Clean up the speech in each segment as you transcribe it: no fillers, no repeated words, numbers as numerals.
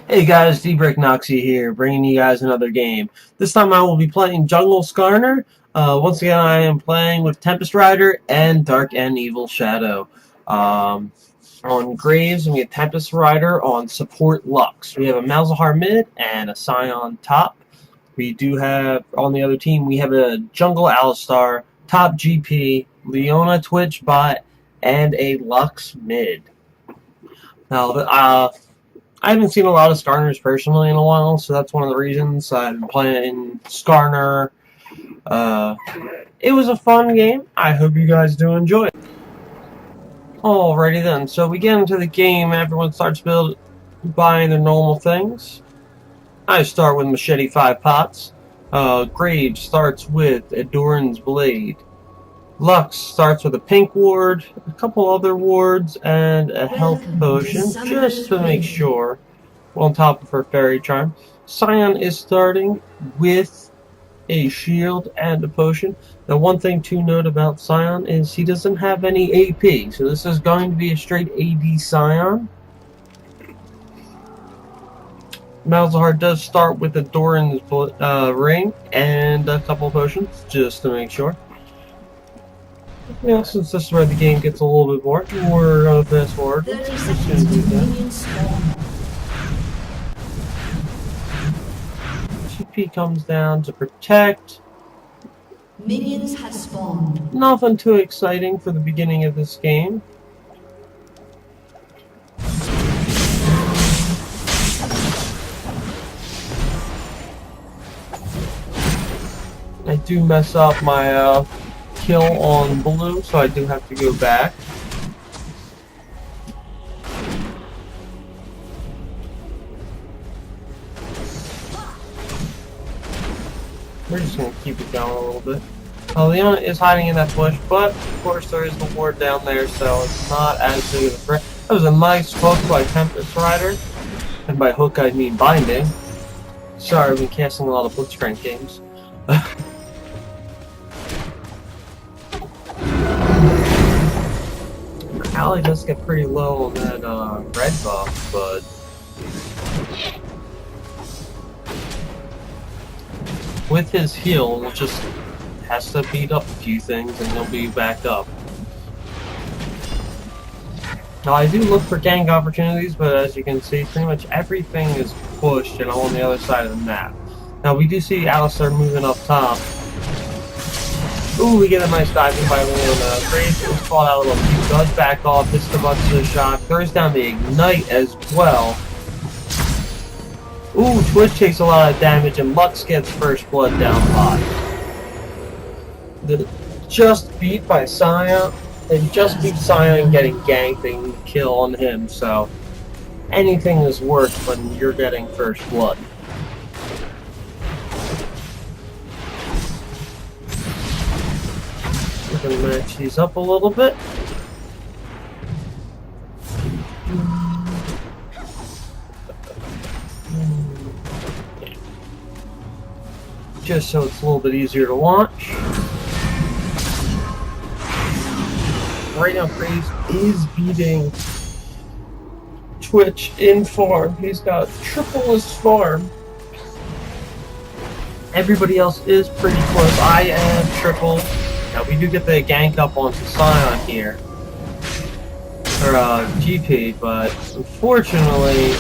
Hey guys, D-Brick-Noxy here, bringing you guys another game. This time I will be playing Jungle Skarner. Once again, I am playing with TempestRider and Darnevilshadow. On Graves, we have TempestRider on Support Lux. We have a Malzahar mid and a Scion top. We do have, on the other team, we have a Jungle Alistar, top GP, Leona Twitch bot, and a Lux mid. Now, I haven't seen a lot of Skarners personally in a while, so that's one of the reasons I've been playing Skarner. It was a fun game. I hope you guys do enjoy it. Alrighty then, so we get into the game and everyone starts buying their normal things. I start with Machete 5 pots. Graves starts with a Doran's Blade. Lux starts with a pink ward, a couple other wards, and a health potion, just to make sure. On top of her fairy charm. Scion is starting with a shield and a potion. Now, one thing to note about Scion is he doesn't have any AP, so this is going to be a straight AD Scion. Malzahar does start with a Doran's ring and a couple potions, just to make sure. Yeah, since this is where the game gets a little bit more, we're going to fast forward. GP comes down to protect. Minions have spawned. Nothing too exciting for the beginning of this game. I do mess up my kill on blue, so I do have to go back. We're just going to keep it down a little bit. Leona is hiding in that bush, but of course there is the ward down there, so it's not as big of a threat. That was a nice hook by TempestRider, and by hook I mean binding. Sorry, I've been casting a lot of Blitzcrank games. Ally does get pretty low on that red buff, but with his heal, we'll just has to beat up a few things and he'll be back up. Now I do look for gank opportunities, but as you can see, pretty much everything is pushed and I'm on the other side of the map. Now we do see Alistar moving up top. Ooh, we get a nice diving by Leona. Graves was caught out a little. He does back off, hits the button to the shot, throws down the ignite as well. Ooh, Twitch takes a lot of damage and Lux gets first blood down 5. Just beat by Scion. They just beat Scion getting ganked and kill on him, so anything is worth when you're getting first blood. We're going to match these up a little bit. Just so it's a little bit easier to launch. Right now, Graves is beating Twitch in farm. He's got triple his farm. Everybody else is pretty close. I am triple. Now we do get the gank up onto Scion here, or GP, but unfortunately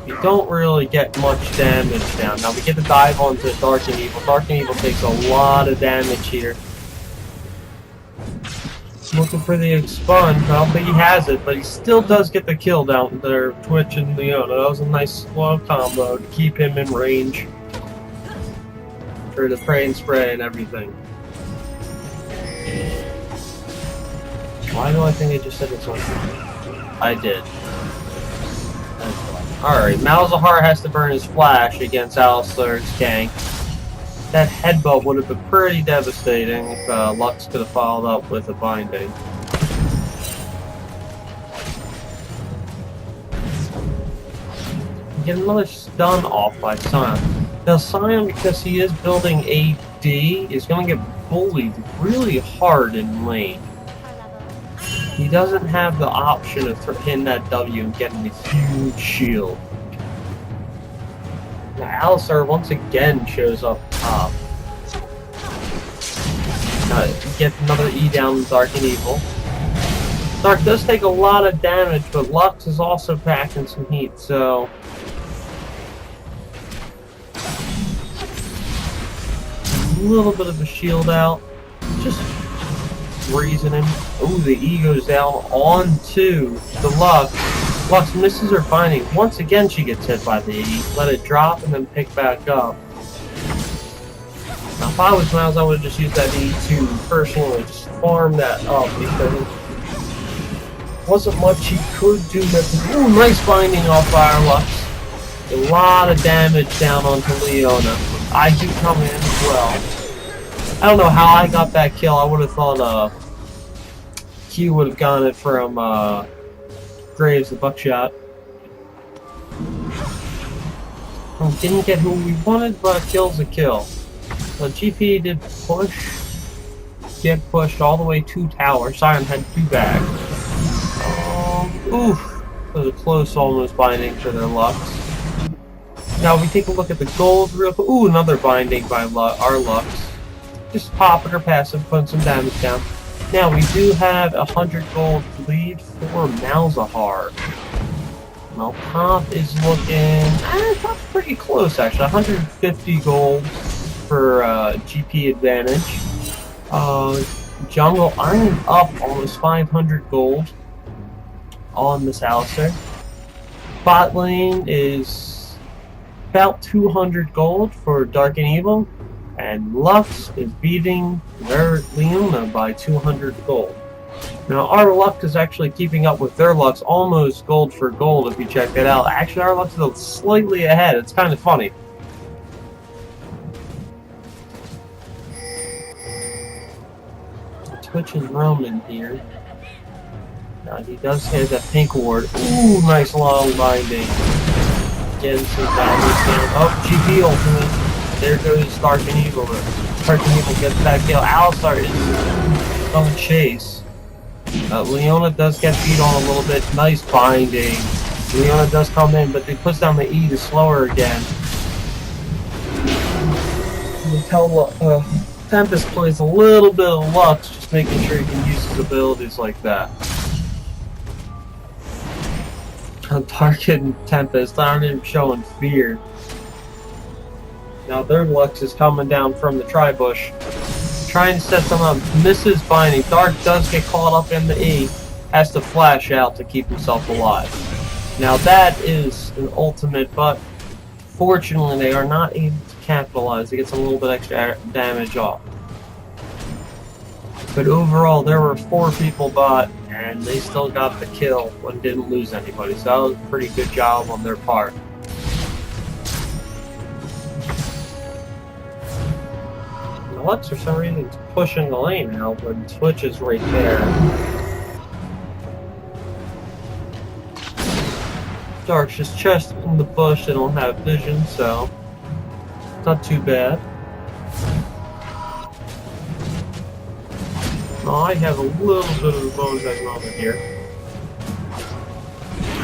we don't really get much damage down. Now we get the dive onto Darnevilshadow. Darnevilshadow takes a lot of damage here. Looking for the expunge. I don't think he has it, but he still does get the kill down there. Twitch and Leona. That was a nice slow combo to keep him in range for the pray and spray and everything. Why do I think I just said it's on? I did. Alright, Malzahar has to burn his flash against Alistar's gank. That headbutt would have been pretty devastating if Lux could have followed up with a binding. Get another stun off by Scion. Now Scion, because he is building AD, is going to get bullied really hard in lane. He doesn't have the option of hitting that W and getting a huge shield. Now, Alistar once again shows up top. Get another E down Dark and Evil. Dark does take a lot of damage, but Lux is also packing some heat, so... a little bit of a shield out. Just reasoning. Ooh, the E goes down onto the Lux. Lux misses her binding. Once again, she gets hit by the E. Let it drop and then pick back up. Now, if I was Miles, I would have just used that E to personally just farm that up because wasn't much he could do. Ooh, nice binding off Fire Lux. A lot of damage down onto Leona. I do come in as well. I don't know how I got that kill. I would have thought Q would have gotten it from Graves, the buckshot. Well, didn't get who we wanted, but kill's a kill. So GP did get pushed all the way to tower. Siren had 2 back. Oof. That was a close almost binding for their Lux. Now we take a look at the gold real quick. Ooh, another binding by our Lux. Just popping her passive, putting some damage down. Now we do have 100 gold lead for Malzahar. Now top is looking... top's pretty close actually. 150 gold for GP advantage. Jungle Iron up almost 500 gold on this Alistar. Bot lane is about 200 gold for Dark and Evil, and Lux is beating their Leona by 200 gold. Now our Lux is actually keeping up with their Lux almost gold for gold if you check that out. Actually our Lux is slightly ahead. It's kind of funny. Twitch is roaming here. Now he does have that pink ward. Ooh, nice long binding. Getting some damage down. Oh, GP ultimate. There goes Dark and Evil. Dark and Evil gets that kill. Alistar is on the chase. Leona does get beat on a little bit. Nice binding. Leona does come in, but they push down the E to slow her again. You tell Tempest plays a little bit of Lux, just making sure he can use his abilities like that. Dark and Tempest aren't even showing fear. Now their Lux is coming down from the tri-bush, trying to set them up. Misses binding. Dark does get caught up in the E, has to flash out to keep himself alive. Now that is an ultimate, but fortunately they are not able to capitalize. It gets a little bit extra damage off. But overall, there were 4 people bot, and they still got the kill and didn't lose anybody. So that was a pretty good job on their part. The Lux, for some reason, is pushing the lane now, but Twitch is right there. Dark's just chest in the bush. They don't have vision, so not too bad. Oh, I have a little bit of a bonus moment here.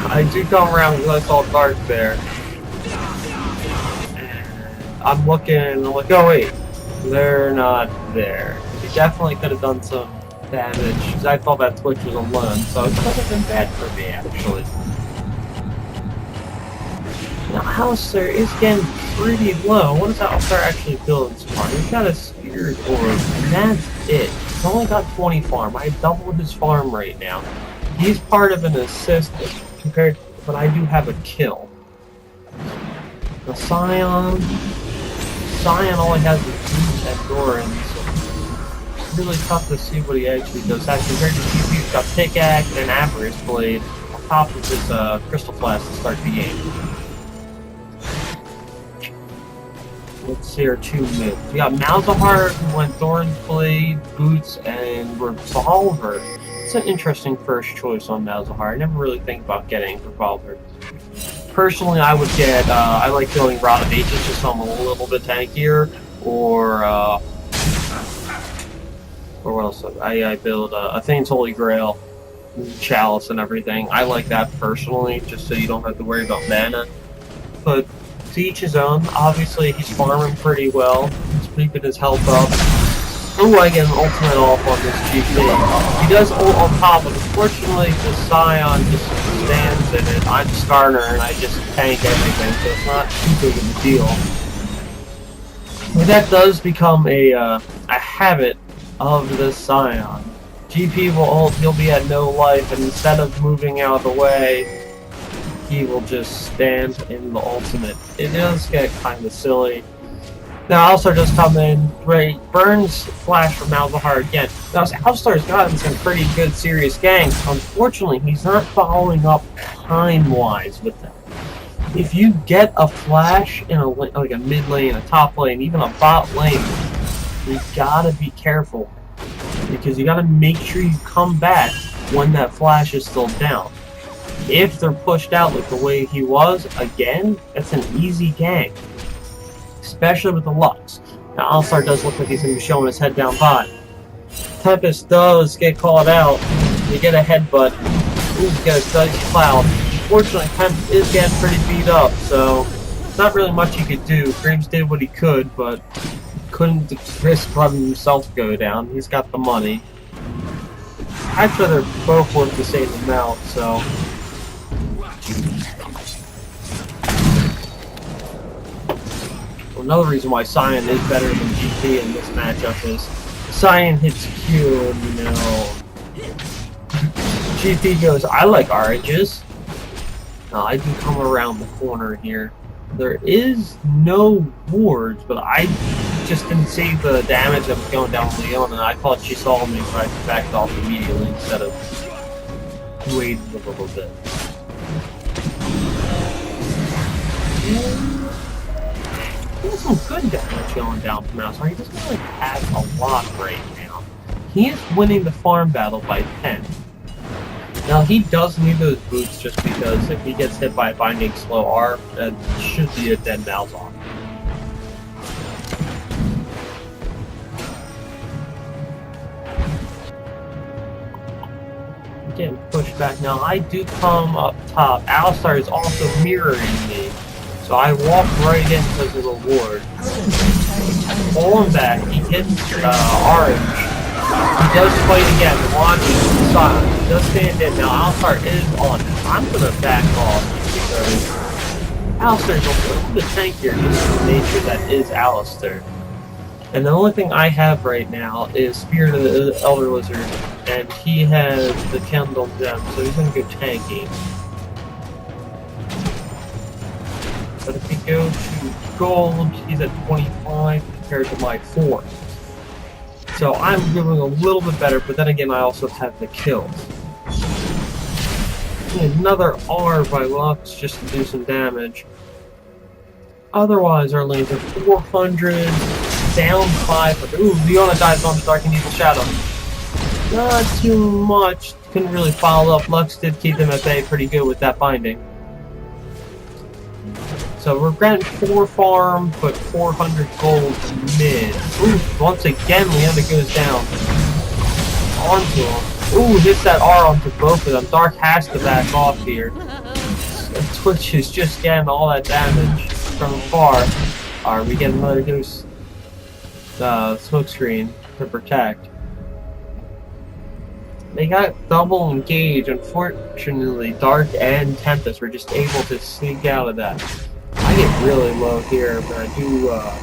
I do come around because I saw Dark there. And I'm looking and I'm like, oh wait, they're not there. He definitely could have done some damage because I thought that Twitch was alone, so it could have been bad for me actually. Now Alistar is getting pretty low. What is Alistar actually building so far? He's got a Spirit Orb, and that's it. He's only got 20 farm. I doubled his farm right now. He's part of an assist compared, but I do have a kill. The Scion only has a boost and Doran, so it's really tough to see what he actually does. As compared to GP, he's got Pickaxe and Avarice Blade on top of his Crystal Flask to start the game. Let's see our 2 mids. We got Malzahar, who went Thorn's Blade, Boots, and Revolver. It's an interesting first choice on Malzahar. I never really think about getting Revolver. Personally, I would get, I like building Rod of Ages just so I'm a little bit tankier, or what else? I build Athane's Holy Grail, Chalice and everything. I like that personally, just so you don't have to worry about mana. But to each his own. Obviously, he's farming pretty well. He's keeping his health up. Ooh, I get an ultimate off on this GP. He does ult on top, but unfortunately, the Scion just stands in it. I'm Skarner, and I just tank everything, so it's not too big of a deal. But that does become a habit of the Scion. GP will ult, he'll be at no life, and instead of moving out of the way, he will just stand in the ultimate. It does get kind of silly. Now, Alistar does come in, right, burns Flash from Malzahar again. Now, Alistar's gotten some pretty good serious ganks. Unfortunately, he's not following up time-wise with them. If you get a Flash in like a mid lane, a top lane, even a bot lane, you gotta be careful. Because you gotta make sure you come back when that Flash is still down. If they're pushed out like the way he was, again, that's an easy gank. Especially with the Lux. Now, Alistar does look like he's going to be showing his head down bot. Tempest does get called out. You get a headbutt. Ooh, get a Dicey Cloud. Unfortunately, Tempest is getting pretty beat up, so not really much he could do. Graves did what he could, but couldn't risk letting himself go down. He's got the money. Actually, they're both worth the same amount, so... Another reason why Scion is better than GP in this matchup is Scion hits Q and, you know, GP goes, I like oranges. Now, I can come around the corner here. There is no wards, but I just didn't see the damage that was going down Leon, and I thought she saw me, so I backed off immediately instead of waiting a little bit. He has some good damage going down from Alistar. He doesn't really have a lot right now. He is winning the farm battle by 10. Now, he does need those boots just because if he gets hit by a Binding Slow R, that should be a dead Malzahar. Getting pushed back now. I do come up top. Alistar is also mirroring me. So I walk right in because of the ward. Pulling back, he hits orange. He does fight again, watching silent. He does stand in. Now Alistar is on it. I'm gonna back off because Alistar's a little bit tankier just in the nature that is Alistar. And the only thing I have right now is Spirit of the Elder Lizard, and he has the Kindle Gem, so he's gonna go tanky. But if we go to gold, he's at 25 compared to my 4. So I'm doing a little bit better, but then again, I also have the kills. Another R by Lux just to do some damage. Otherwise, our lanes are 400, down 500. Ooh, Leona dives on the Darnevilshadow. Not too much. Couldn't really follow up. Lux did keep them at bay pretty good with that binding. So we're getting 4 farm, but 400 gold mid. Ooh, once again, Leona goes down. Onto him. Ooh, hits that R onto both of them. Dark has to back off here. Twitch is just getting all that damage from afar. Alright, we get another Goose smoke screen to protect. They got double engage. Unfortunately, Dark and Tempest were just able to sneak out of that. I get really low here, but I do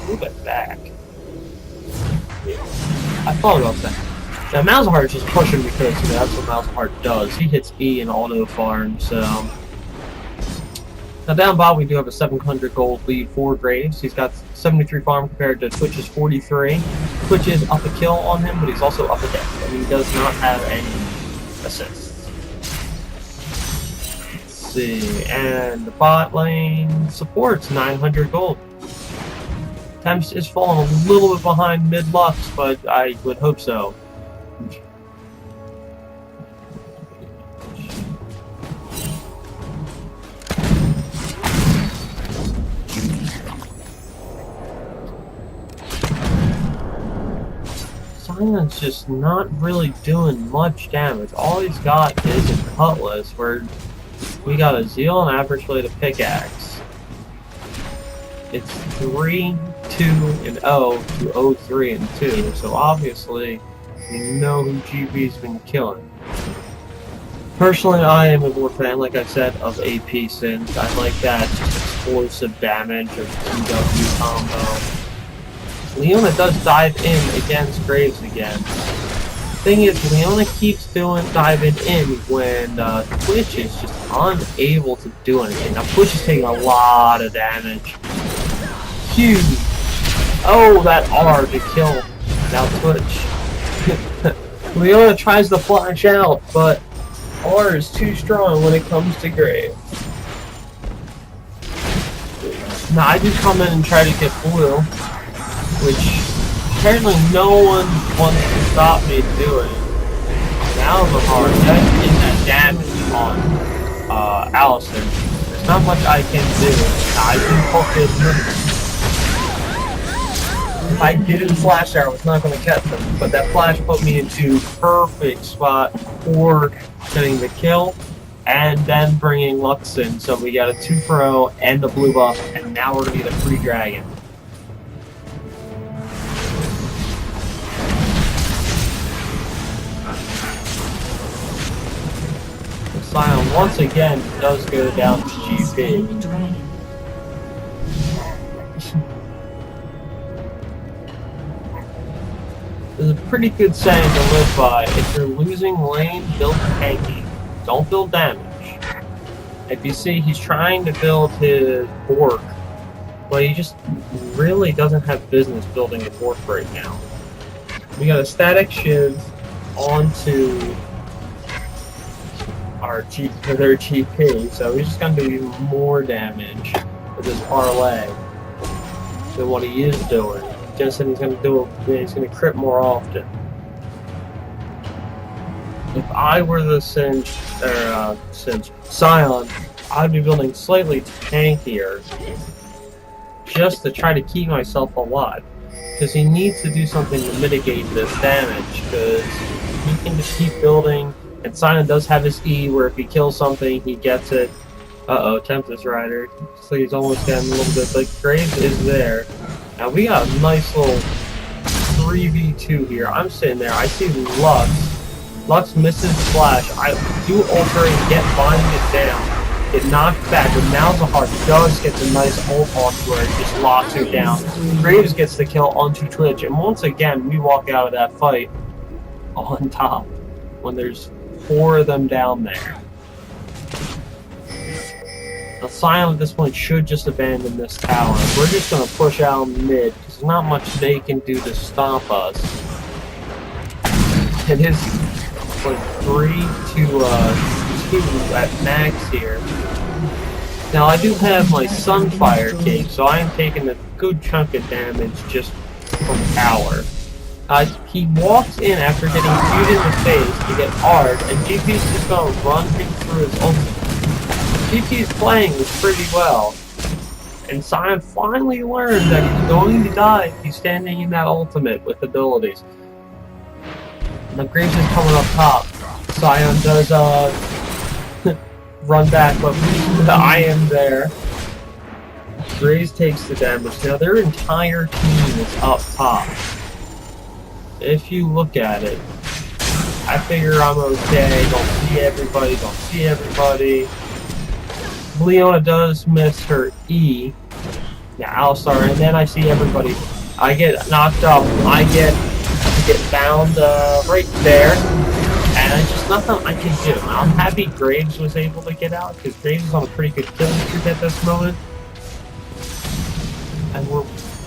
move it back. Yeah. I thought about that. Now, Malzahar is just pushing because, you know, that's what Malzahar does. He hits E and auto farm, so... Now, down bottom, we do have a 700 gold lead for Graves. He's got 73 farm compared to Twitch's 43. Twitch is up a kill on him, but he's also up a death, and he does not have any assists. See, and the bot lane supports 900 gold. Tempest is falling a little bit behind mid-Lux, but I would hope so. Sion's just not really doing much damage. All he's got is a cutlass, where we got a zeal and average blade of pickaxe. it's 3, 2, and 0 to 0, 3, and 2. So obviously, we know who GP's been killing. Personally, I am a more fan, like I said, of AP since I like that explosive damage of TW combo. Leona does dive in against Graves again. Thing is, Leona keeps diving in when Twitch is just unable to do anything. Now Twitch is taking a lot of damage. Huge! Oh, that R to kill. Now Twitch. Leona tries to flash out, but R is too strong when it comes to Graves. Now I do come in and try to get blue, which apparently no one wants to stop me doing. Now the hard that's in that damage on Allison. There's not much I can do. I can poke it. If I didn't flash there, I was not going to catch them. But that flash put me into perfect spot for getting the kill and then bringing Lux in. So we got a 2 for 0 and the blue buff, and now we're going to get a free dragon. Sion once again does go down to GP. There's a pretty good saying to live by. If you're losing lane, build tanky. Don't build damage. If you see, he's trying to build his Bork, but he just really doesn't have business building a Bork right now. We got a static shiv onto their GP, so he's just gonna do even more damage with his parlay than what he is doing. Just he's gonna crit more often. If I were the Sion, I'd be building slightly tankier just to try to keep myself alive. Because he needs to do something to mitigate this damage, because he can just keep building. And Sion does have his E, where if he kills something, he gets it. Uh-oh, TempestRider. So he's almost getting a little bit, but Graves is there. Now we got a nice little 3v2 here. I'm sitting there, I see Lux. Lux misses Flash. I do alter and get binded down. Get knocked back, but Malzahar does get the nice ult onto her and just locks her down. Graves gets the kill onto Twitch, and once again, we walk out of that fight on top when there's 4 of them down there. The Sion at this point should just abandon this tower. We're just going to push out mid, because there's not much they can do to stop us. It is like 3 to 2 at max here. Now I do have my Sunfire cape, so I am taking a good chunk of damage just from tower. He walks in after getting viewed in the face to get hard, and GP's just going to run him through his ultimate. GP's playing this pretty well, and Sion finally learned that he's going to die if he's standing in that ultimate with abilities. Now Graves is coming up top. Sion does run back, but I am there. Graves takes the damage. Now their entire team is up top. If you look at it, I figure I'm okay. Don't see everybody. Leona does miss her E. Now Alistar, and then I see everybody. I get knocked up. I get bound right there, and there's just nothing I can do. I'm happy Graves was able to get out, because Graves is on a pretty good kill streak at this moment. And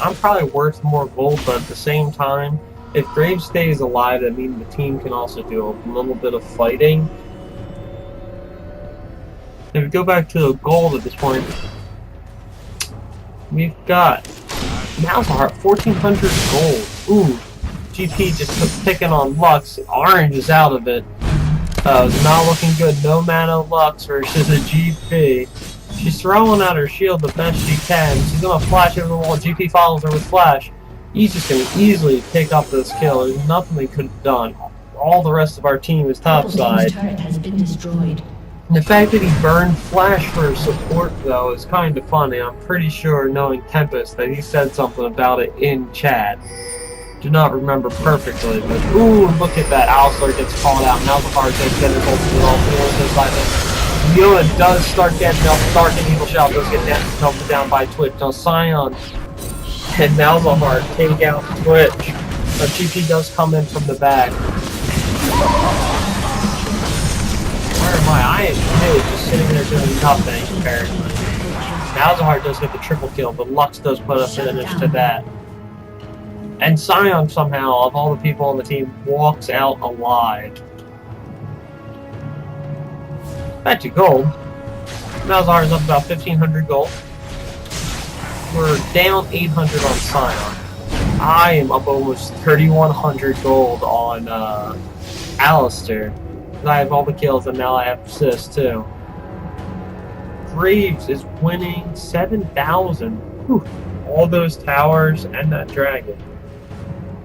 I'm probably worth more gold, but at the same time, if Graves stays alive, that means the team can also do a little bit of fighting. If we go back to the gold at this point, we've got Malzahar, 1,400 gold. Ooh, GP just took picking on Lux. Orange is out of it. Not looking good. No mana Lux versus a GP. She's throwing out her shield the best she can. She's gonna flash over the wall. GP follows her with flash. He's just gonna easily pick up this kill. There's nothing they could have done. All the rest of our team is topside. Turret has been destroyed. The fact that he burned Flash for support, though, is kind of funny. I'm pretty sure, knowing Tempest, that he said something about it in chat. Do not remember perfectly, but ooh, look at that. Alistar gets called out. Now the hard does get his ultimate off. Mila does start getting up. Darnevilshadow does get melted down by Twitch. Now Scion and Malzahar take out Twitch. But GP does come in from the back. Where am I? I am just sitting there doing nothing, apparently. Malzahar does get the triple kill, but Lux does put a finish to that. And Scion somehow, of all the people on the team, walks out alive. Back to gold. Malzahar is up about 1,500 gold. We're down 800 on Scion. I am up almost 3,100 gold on Alistar. I have all the kills and now I have assists too. Graves is winning 7,000. All those towers and that dragon.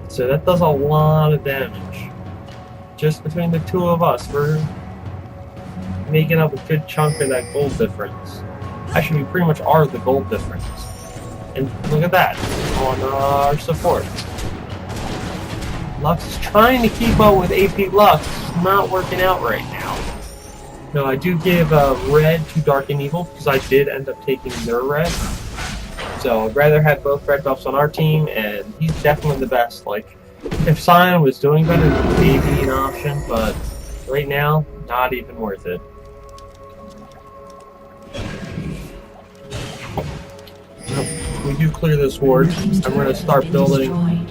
So that does a lot of damage. Just between the two of us, we're making up a good chunk of that gold difference. Actually, we pretty much are the gold difference. And look at that, on our support. Lux is trying to keep up with AP Lux. It's not working out right now. No, I do give red to Dark and Evil, because I did end up taking their red. So I'd rather have both red buffs on our team, and he's definitely the best. Like, if Scion was doing better, maybe an option, but right now, not even worth it. We do clear this ward. I'm going to start building. I'm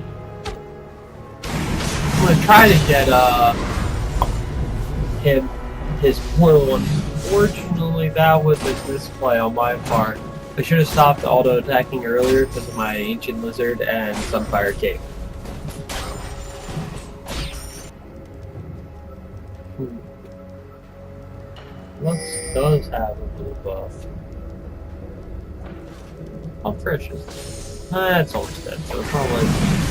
going to try to get him his blue. Unfortunately, that was a misplay on my part. I should have stopped auto-attacking earlier because of my Ancient Lizard and Sunfire Cape. Lux does have a blue buff. How precious. That's almost dead, so it's not like...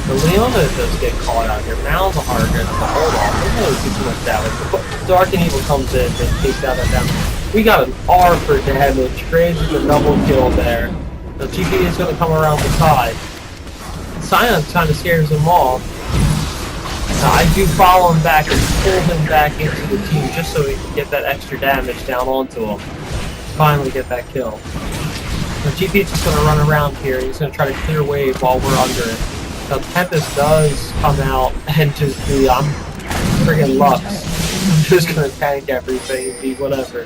The Leona does get caught out here. Malzahar gets the hold off. It doesn't really do too much damage. But Dark and Evil comes in and takes out that damage. We got an R for damage. Graves with a double kill there. The GP is going to come around the side. Scion kind of scares him off. I do follow him back and pull him back into the team just so we can get that extra damage down onto him. Finally get that kill. The GP is just going to run around here. He's going to try to clear wave while we're under it. Now Tempest does come out and just do, I'm friggin' Lux. I'm just going to tank everything and be whatever.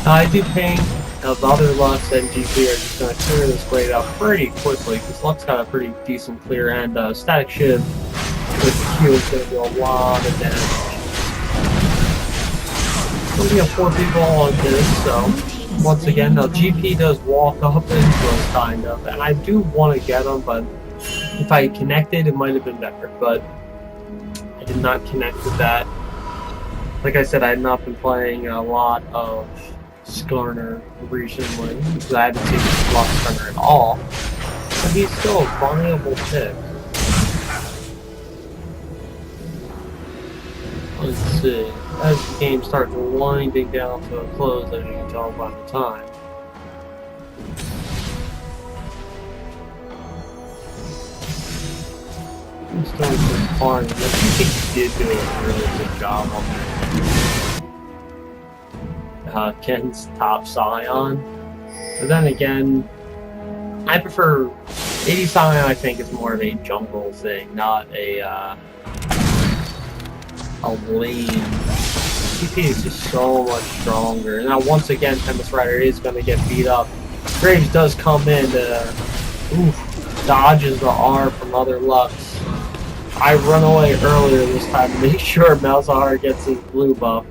Now I do ping. Now the other Lux and GP are just going to clear this blade out pretty quickly because Lux got a pretty decent clear, and Static Shiv with the Q is going to do a lot of damage. So we have 4 people on this, so once again, now GP does walk up into us kind of, and I do want to get him, but if I connected, it might have been better, but I did not connect with that. Like I said, I had not been playing a lot of Skarner recently, because I haven't seen Skarner at all, but he's still a viable pick. Let's see. As the game starts winding down to a close, as you can tell by the time. He's doing some farming. I think he did do a really good job on Ken's top Scion. But then again, I prefer 80 Scion. I think is more of a jungle thing, not a lane. TP is just so much stronger. Now once again, TempestRider is going to get beat up. Graves does come in to dodges the R from other Lux. I run away earlier this time to make sure Malzahar gets his blue buff.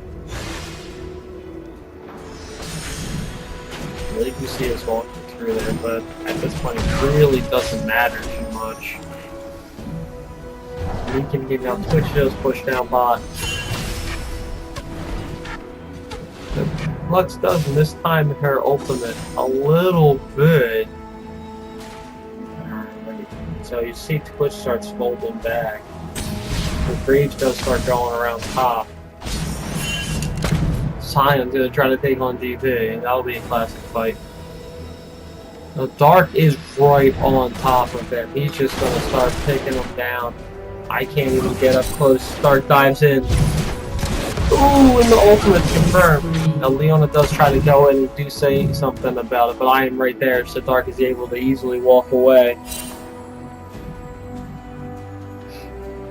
Really do see us walking through there, but at this point it really doesn't matter too much. We can get down. Twitch does push down bot. Lux does mistime her ultimate a little bit. So you see Twitch starts folding back. The Graves does start going around top. Sion's gonna try to take on DP, and that'll be a classic fight. Now, Dark is right on top of him. He's just gonna start picking him down. I can't even get up close. Dark dives in. Ooh, and the ultimate confirmed. Now, Leona does try to go in and do say something about it, but I am right there, so Dark is able to easily walk away.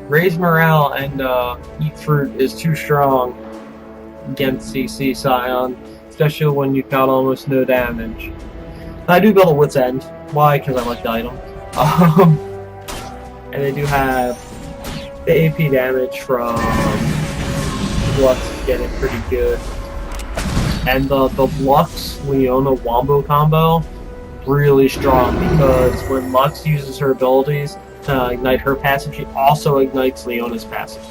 Raise morale and eat fruit is too strong against CC Sion, especially when you've got almost no damage. I do build a Wit's End. Why? Because I like the item. And they do have the AP damage from Lux is getting pretty good. And the Lux Leona Wombo combo really strong because when Lux uses her abilities to ignite her passive, she also ignites Leona's passive.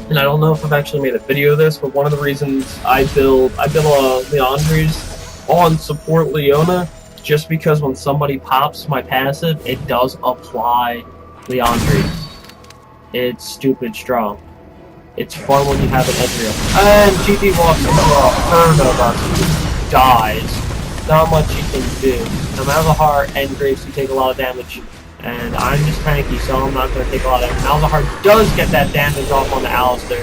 And I don't know if I've actually made a video of this, but one of the reasons I build Leandries on support Leona, just because when somebody pops my passive, it does apply Leandries. It's stupid strong. It's fun when you have an Ezreal. And GT walks into a herd of us, dies. Not much you can do. No Malzahar and Graves, you take a lot of damage. And I'm just tanky, so I'm not going to take a lot of damage. Malzahar does get that damage off on the Alistair.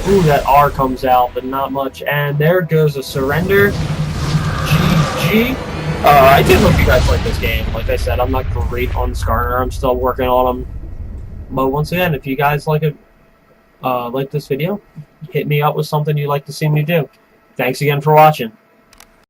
Ooh, that R comes out, but not much. And there goes a surrender. GG. I did hope you guys like this game. Like I said, I'm not great on Skarner. I'm still working on them. But once again, if you guys like it, like this video, hit me up with something you'd like to see me do. Thanks again for watching.